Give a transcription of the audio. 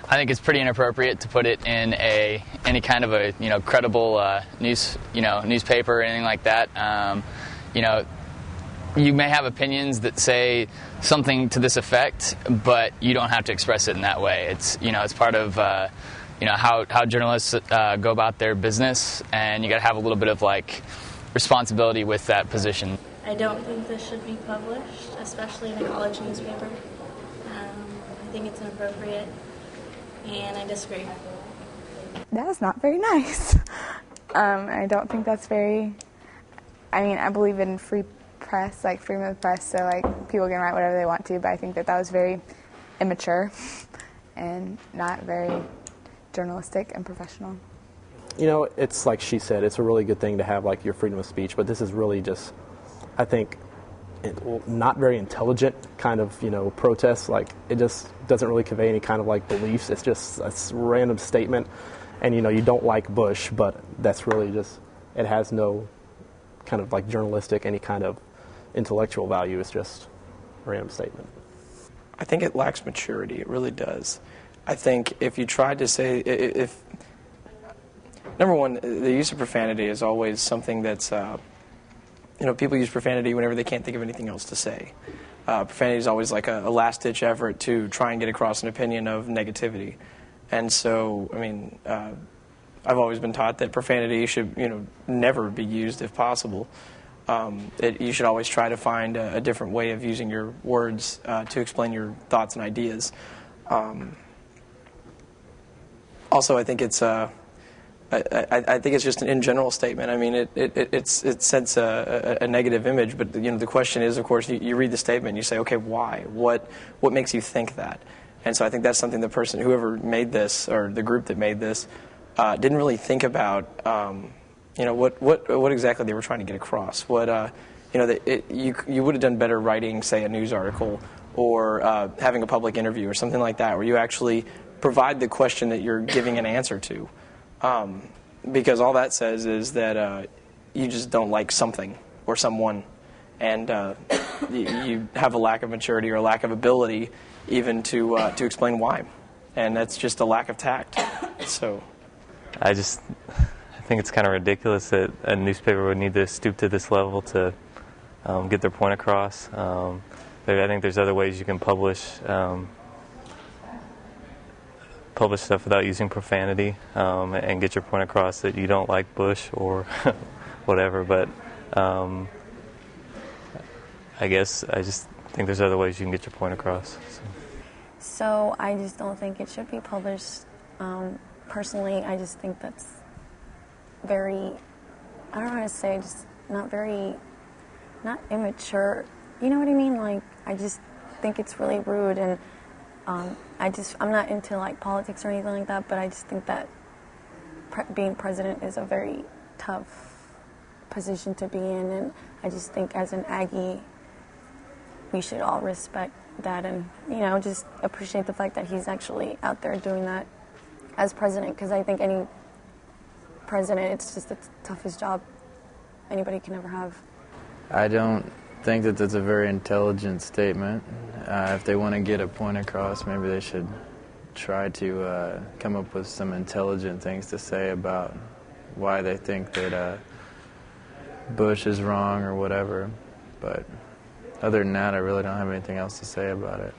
I think it's pretty inappropriate to put it in any kind of a credible newspaper or anything like that. You may have opinions that say something to this effect, but you don't have to express it in that way. It's part of how journalists go about their business, and you got to have a little bit of responsibility with that position. I don't think this should be published, especially in a college newspaper. I think it's inappropriate, and I disagree. That is not very nice. I don't think that's very. I believe in free press, freedom of the press, so people can write whatever they want to, but I think that was very immature and not very journalistic and professional. It's like she said, it's a really good thing to have your freedom of speech, but this is really just, I think, not very intelligent kind of protest. It just doesn't really convey any kind of beliefs. It's just a random statement, and you don't like Bush, but that's really just, it has no kind of journalistic, any kind of intellectual value. It's just a random statement. I think it lacks maturity. It really does. I think if you tried to say, number one, the use of profanity is always something that's, people use profanity whenever they can't think of anything else to say. Profanity is always a last-ditch effort to try and get across an opinion of negativity. And so, I've always been taught that profanity should, never be used if possible. You should always try to find a different way of using your words to explain your thoughts and ideas. Also, I think it's I think it's just an in general statement. It sends a negative image, but the question is, of course, you read the statement and you say, okay, why? What makes you think that? And so I think that's something the person, whoever made this, or the group that made this, didn't really think about. What exactly they were trying to get across. You would have done better writing, say, a news article, or having a public interview or something like that, where you actually provide the question that you're giving an answer to. Because all that says is that you just don't like something or someone, and you have a lack of maturity or a lack of ability even to explain why. And that's just a lack of tact. So, I think it's kind of ridiculous that a newspaper would need to stoop to this level to get their point across. I think there's other ways you can publish stuff without using profanity and get your point across that you don't like Bush or whatever. But I guess I just think there's other ways you can get your point across. So I just don't think it should be published. Personally, I just think that's very, I don't know how to say, just not immature. You know what I mean? I just think it's really rude, and I'm not into politics or anything like that, but I just think that being president is a very tough position to be in, and I just think as an Aggie, we should all respect that and, just appreciate the fact that he's actually out there doing that as president, because I think any president, it's just the toughest job anybody can ever have. I don't think that that's a very intelligent statement. If they want to get a point across, maybe they should try to come up with some intelligent things to say about why they think that Bush is wrong or whatever. But other than that, I really don't have anything else to say about it.